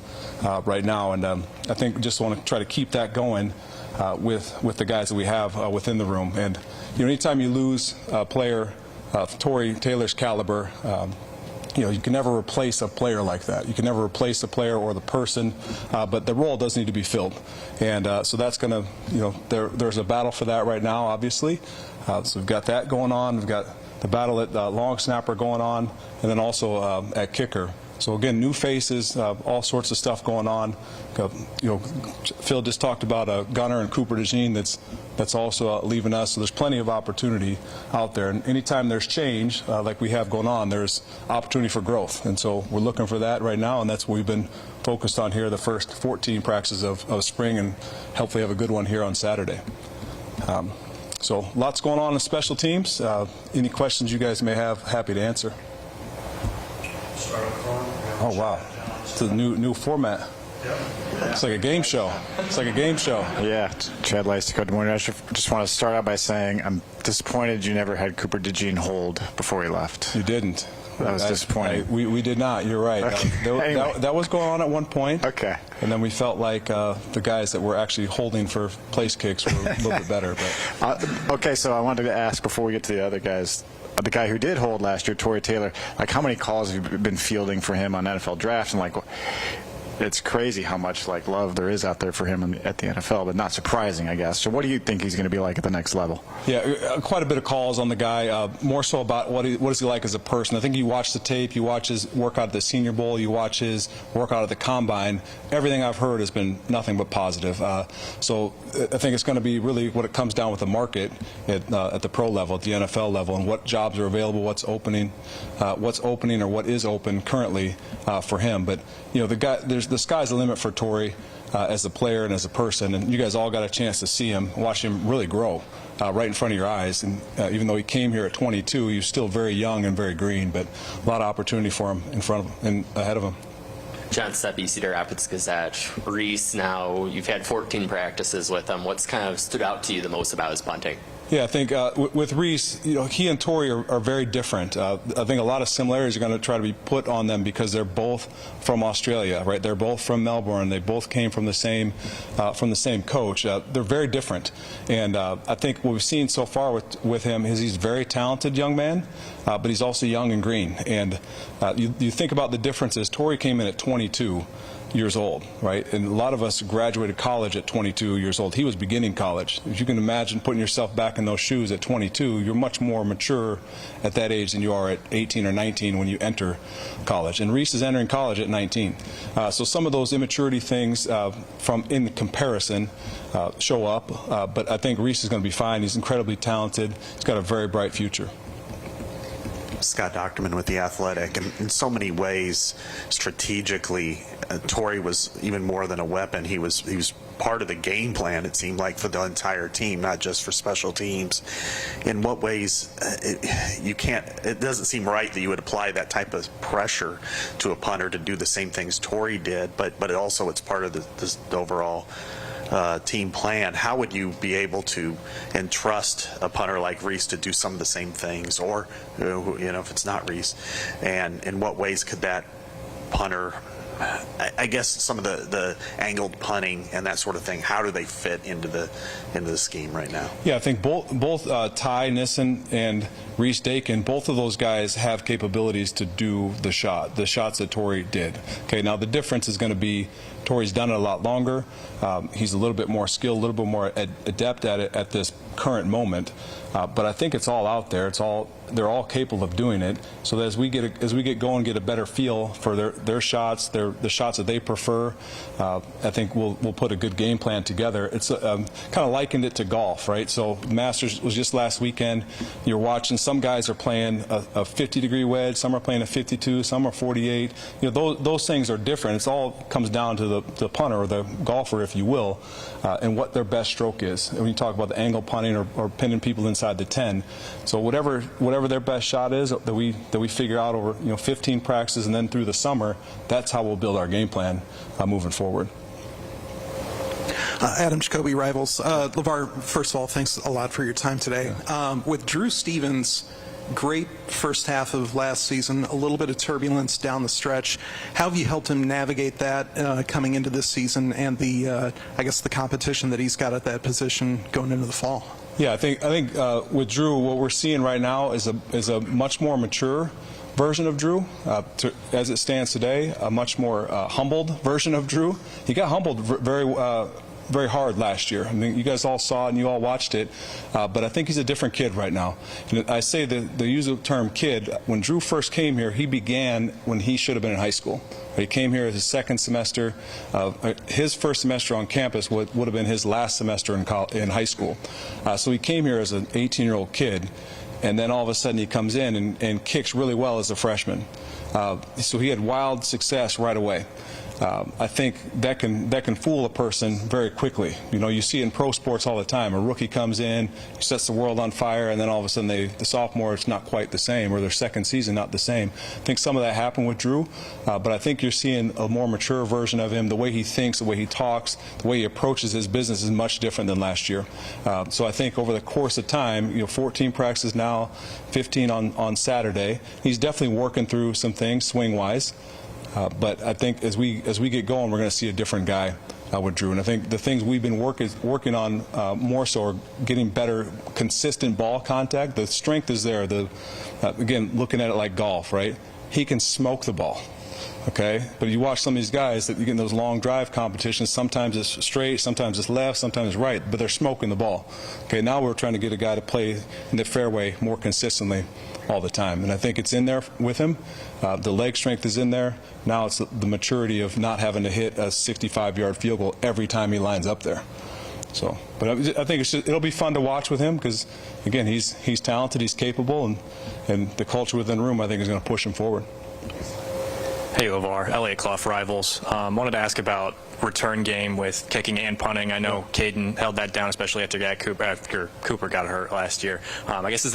right now. And I think we just want to try to keep that going with the guys that we have within the room. And anytime you lose a player Tory Taylor's caliber, you can never replace a player like that. You can never replace the player or the person, but the role does need to be filled. And so that's going to, there's a battle for that right now, obviously. So we've got that going on. We've got the battle at long snapper going on, and then also at kicker. So again, new faces, all sorts of stuff going on. Phil just talked about Gunner and Cooper DeJean that's also leaving us. So there's plenty of opportunity out there. And anytime there's change, like we have going on, there's opportunity for growth. And so we're looking for that right now, and that's what we've been focused on here the first 14 practices of spring, and hopefully have a good one here on Saturday. So lots going on in special teams. Any questions you guys may have, happy to answer. Start with Ron. Oh, wow. It's a new format. It's like a game show. It's like a game show. Yeah, Chad Leistic, good morning. I just want to start out by saying I'm disappointed you never had Cooper DeJean hold before he left. You didn't. That was disappointing. We did not. You're right. Okay. Anyway. That was going on at one point. Okay. And then we felt like the guys that were actually holding for place kicks were a little bit better. But okay, so I wanted to ask before we get to the other guys. The guy who did hold last year, Torrey Taylor, like how many calls have you been fielding for him on NFL Draft? And like, it's crazy how much like love there is out there for him at the NFL, but not surprising, I guess. So what do you think he's going to be like at the next level? Yeah, quite a bit of calls on the guy, more so about what is he like as a person. I think you watch the tape, you watch his workout at the Senior Bowl, you watch his workout at the Combine. Everything I've heard has been nothing but positive. So I think it's going to be really what it comes down with the market at the pro level, at the NFL level, and what jobs are available, what's opening or what is open currently for him. But you know, the sky's the limit for Torrey as a player and as a person, and you guys all got a chance to see him, watch him really grow right in front of your eyes. And even though he came here at 22, he was still very young and very green, but a lot of opportunity for him in front of him and ahead of him. John Steppe, Cedar Rapids Gazette. Reese, now you've had 14 practices with him. What's kind of stood out to you the most about his punting? Yeah, I think with Reese, you know, he and Torrey are very different. I think a lot of similarities are going to try to be put on them because they're both from Australia, right? They're both from Melbourne. They both came from the same coach. They're very different, and I think what we've seen so far with him is he's a very talented young man, but he's also young and green. And you think about the differences. Torrey came in at 22 years old, right? And a lot of us graduated college at 22 years old. He was beginning college. If you can imagine putting yourself back in those shoes at 22, you're much more mature at that age than you are at 18 or 19 when you enter college. And Reese is entering college at 19. So some of those immaturity things in comparison show up, but I think Reese is going to be fine. He's incredibly talented. He's got a very bright future. Scott Docterman with The Athletic, and in so many ways, strategically, Torrey was even more than a weapon. He was part of the game plan, it seemed like, for the entire team, not just for special teams. In what ways it doesn't seem right that you would apply that type of pressure to a punter to do the same things Torrey did, but also it's part of the overall team plan. How would you be able to entrust a punter like Reese to do some of the same things, or if it's not Reese, and in what ways could that punter, I guess some of the angled punting and that sort of thing, how do they fit into the scheme right now? Yeah, I think both Ty Nissen and Reese Dakin, both of those guys have capabilities to do the shots that Torrey did. Okay, now the difference is going to be Torrey's done it a lot longer. He's a little bit more skilled, a little bit more adept at it at this current moment. But I think it's all out there. They're all capable of doing it. So that as we get going, get a better feel for their shots, the shots that they prefer. I think we'll put a good game plan together. It's kind of likened it to golf, right? So Masters was just last weekend. You're watching. Some guys are playing a 50-degree wedge. Some are playing a 52. Some are 48. Those things are different. It all comes down to the punter or the golfer, if you will, and what their best stroke is. And when you talk about the angle punting or pinning people inside the 10, so whatever their best shot is that we figure out over 15 practices and then through the summer, that's how we'll build our game plan moving forward. Adam Jacoby, Rivals. LeVar, first of all, thanks a lot for your time today. With Drew Stevens, great first half of last season, a little bit of turbulence down the stretch. How have you helped him navigate that coming into this season and the competition that he's got at that position going into the fall? Yeah, I think with Drew, what we're seeing right now is a much more mature version of Drew. As it stands today, a much more humbled version of Drew. He got humbled very hard last year. I mean, you guys all saw it and you all watched it, but I think he's a different kid right now. And I say the use of the term kid. When Drew first came here, he began when he should have been in high school. He came here as his second semester. His first semester on campus would have been his last semester in high school. So he came here as an 18-year-old kid, and then all of a sudden he comes in and kicks really well as a freshman. So he had wild success right away. I think that can fool a person very quickly. You know, you see it in pro sports all the time. A rookie comes in, sets the world on fire, and then all of a sudden the sophomore, it's not quite the same, or their second season not the same. I think some of that happened with Drew, but I think you're seeing a more mature version of him. The way he thinks, the way he talks, the way he approaches his business is much different than last year. So I think over the course of time, you know, 14 practices now, 15 on Saturday. He's definitely working through some things swing-wise, but I think as we get going, we're going to see a different guy with Drew. And I think the things we've been working on more so are getting better, consistent ball contact. The strength is there. Again, looking at it like golf, right? He can smoke the ball. Okay, but you watch some of these guys that you get in those long drive competitions. Sometimes it's straight, sometimes it's left, sometimes it's right, but they're smoking the ball. Okay, now we're trying to get a guy to play in the fairway more consistently all the time, and I think it's in there with him. The leg strength is in there. Now it's the maturity of not having to hit a 65-yard field goal every time he lines up there. So, but I think it'll be fun to watch with him because, again, he's talented, he's capable, and the culture within the room I think is going to push him forward. Hey, LeVar, Elliott Clough, Rivals. Wanted to ask about return game with kicking and punting. I know Caden held that down, especially after Cooper got hurt last year. I guess is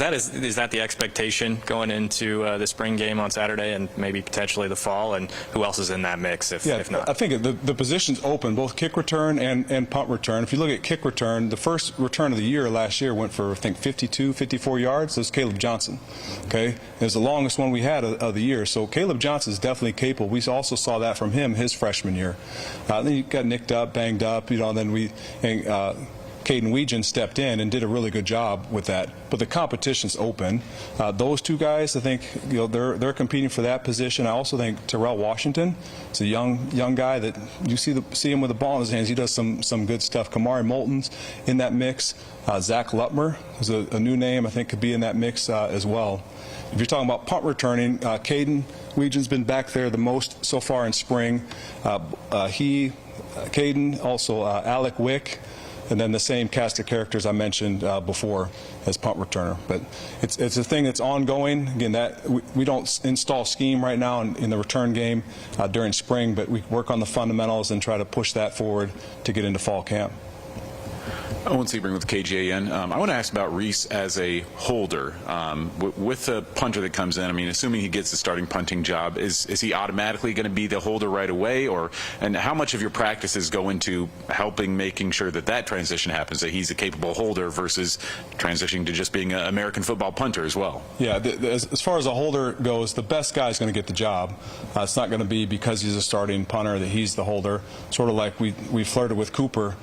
that the expectation going into the spring game on Saturday and maybe potentially the fall? And who else is in that mix if not? I think the position's open, both kick return and punt return. If you look at kick return, the first return of the year last year went for, I think, 52, 54 yards. It was Caleb Johnson. Okay, it was the longest one we had of the year. So Caleb Johnson is definitely capable. We also saw that from him his freshman year. Then he got nicked up, banged up, you know. Then Caden Weegan stepped in and did a really good job with that. But the competition's open. Those two guys, I think, you know, they're competing for that position. I also think Terrell Washington is a young guy that you see him with the ball in his hands. He does some good stuff. Kamari Moulton's in that mix. Zach Lutmer is a new name. I think could be in that mix as well. If you're talking about punt returning, Caden Weegan's been back there the most so far in spring. Caden, also Alec Wick, and then the same cast of characters I mentioned before as punt returner. But it's a thing that's ongoing. Again, that we don't install scheme right now in the return game during spring, but we work on the fundamentals and try to push that forward to get into fall camp. Owen Sebring with KGAN. I want to ask about Reese as a holder. With the punter that comes in, I mean, assuming he gets the starting punting job, is he automatically going to be the holder right away? And how much of your practices go into helping making sure that transition happens, that he's a capable holder versus transitioning to just being an American football punter as well? Yeah, as far as a holder goes, the best guy is going to get the job. It's not going to be because he's a starting punter that he's the holder. Sort of like we flirted with Cooper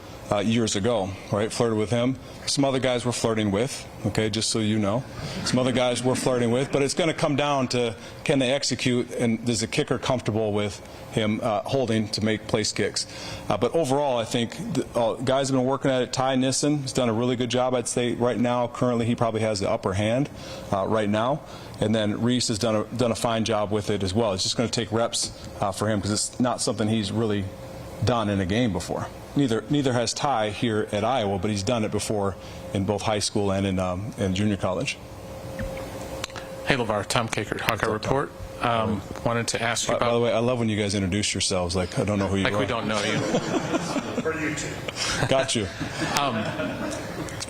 years ago, right? Flirted with him. Some other guys we're flirting with, okay, just so you know. Some other guys we're flirting with, but it's going to come down to can they execute, and is the kicker comfortable with him holding to make place kicks. But overall, I think guys have been working at it. Ty Nissen has done a really good job, I'd say. Right now, currently, he probably has the upper hand right now. And then Reese has done a fine job with it as well. It's just going to take reps for him because it's not something he's really done in a game before. Neither has Ty here at Iowa, but he's done it before in both high school and in junior college. Hey, LeVar, Tom Kakert, Hawkeye Report. Wanted to ask you about... By the way, I love when you guys introduce yourselves like I don't know who you are. Like we don't know you. For you two. Got you.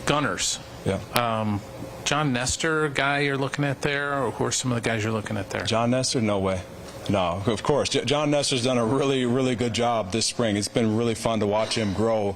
Gunners. Yeah. John Nestor guy you're looking at there, or who are some of the guys you're looking at there? John Nestor? No way. No, of course. John Nestor's done a really, really good job this spring. It's been really fun to watch him grow.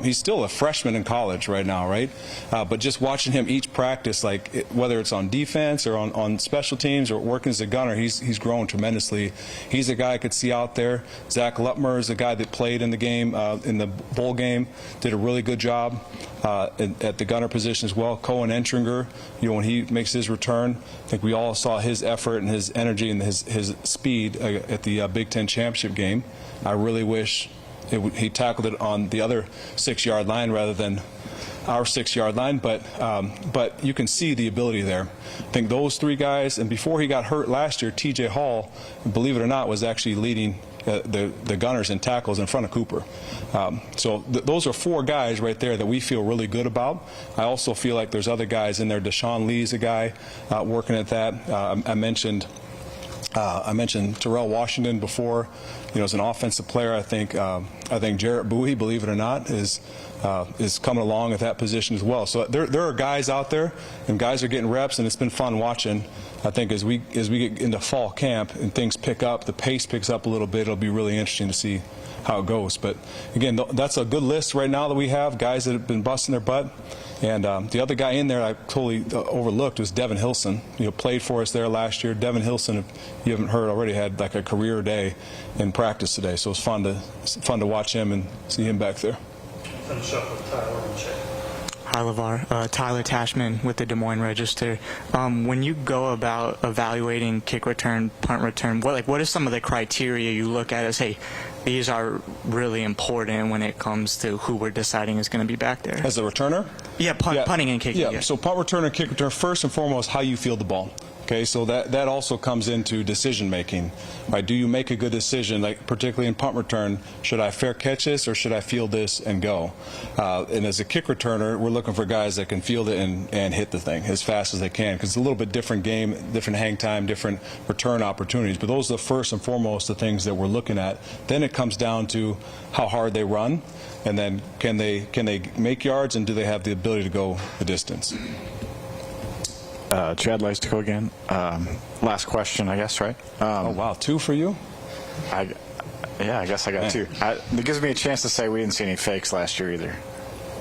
He's still a freshman in college right now, right? But just watching him each practice, like whether it's on defense or on special teams or working as a gunner, he's grown tremendously. He's a guy I could see out there. Zach Lutmer is a guy that played in the game, in the bowl game, did a really good job at the gunner position as well. Cohen Entringer, when he makes his return, I think we all saw his effort and his energy and his speed at the Big Ten championship game. I really wish he tackled it on the other 6-yard line rather than our 6-yard line, but you can see the ability there. I think those three guys, and before he got hurt last year, T.J. Hall, believe it or not, was actually leading the Gunners in tackles in front of Cooper. So those are four guys right there that we feel really good about. I also feel like there's other guys in there. Deshaun Lee's a guy working at that. I mentioned I mentioned Terrell Washington before. As an offensive player, I think Jarrett Bowie, believe it or not, is coming along at that position as well. So there are guys out there, and guys are getting reps, and it's been fun watching. I think as we get into fall camp and things pick up, the pace picks up a little bit. It'll be really interesting to see how it goes. But again, that's a good list right now that we have, guys that have been busting their butt. And the other guy in there I totally overlooked was Devin Hilson. Played for us there last year. Devin Hilson, if you haven't heard already, had like a career day in practice today. So it's fun to watch him and see him back there. Finish up with Tyler and Chad. Hi, LeVar. Tyler Tashman with the Des Moines Register. When you go about evaluating kick return, punt return, what are some of the criteria you look at as, hey, these are really important when it comes to who we're deciding is going to be back there? As a returner? Yeah, punting and kicking. Yeah, so punt return and kick return, first and foremost, how you field the ball. Okay, so that also comes into decision making. Right? Do you make a good decision, like particularly in punt return? Should I fair catch this or should I field this and go? And as a kick returner, we're looking for guys that can field it and hit the thing as fast as they can, because it's a little bit different game, different hang time, different return opportunities. But those are the first and foremost the things that we're looking at. Then it comes down to how hard they run, and then can they make yards, and do they have the ability to go the distance? Chad likes to go again. Last question, I guess, right? Oh, wow. 2 for you? I guess I got 2. It gives me a chance to say we didn't see any fakes last year either.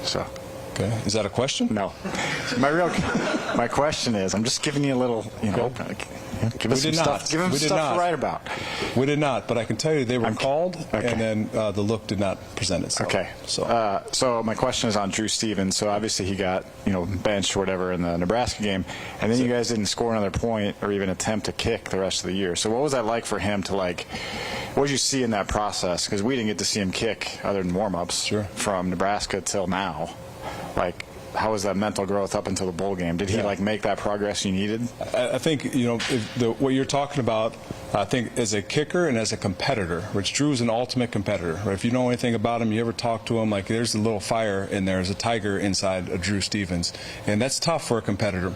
So. Okay. Is that a question? No. My question is, I'm just giving you a little, give us some stuff. Give him stuff to write about. We did not, but I can tell you they were called, and then the look did not present itself. Okay. So my question is on Drew Stevens. So obviously he got benched or whatever in the Nebraska game, and then you guys didn't score another point or even attempt to kick the rest of the year. So what was that like for him to what did you see in that process? Because we didn't get to see him kick other than warm-ups from Nebraska till now. How was that mental growth up until the bowl game? Did he make that progress you needed? I think what you're talking about. I think as a kicker and as a competitor, which Drew's an ultimate competitor. Right? If you know anything about him, you ever talk to him, there's a little fire in there. There's a tiger inside of Drew Stevens, and that's tough for a competitor.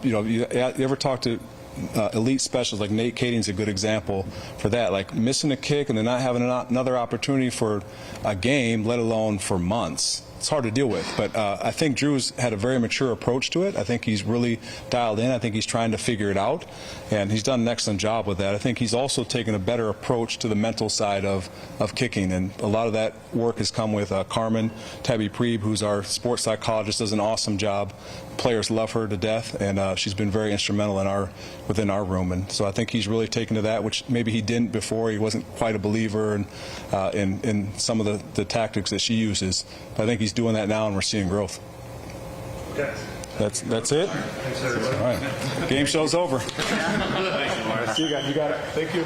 You ever talk to elite specialists like Nate Kading's a good example for that. Missing a kick and then not having another opportunity for a game, let alone for months. It's hard to deal with, but I think Drew's had a very mature approach to it. I think he's really dialed in. I think he's trying to figure it out, and he's done an excellent job with that. I think he's also taken a better approach to the mental side of kicking, and a lot of that work has come with Carmen Tabby-Preeb, who's our sports psychologist, does an awesome job. Players love her to death, and she's been very instrumental within our room. And so I think he's really taken to that, which maybe he didn't before. He wasn't quite a believer in some of the tactics that she uses. But I think he's doing that now, and we're seeing growth. Okay. That's it? Thanks, everybody. All right. Game show's over. See you guys. You got it. Thank you.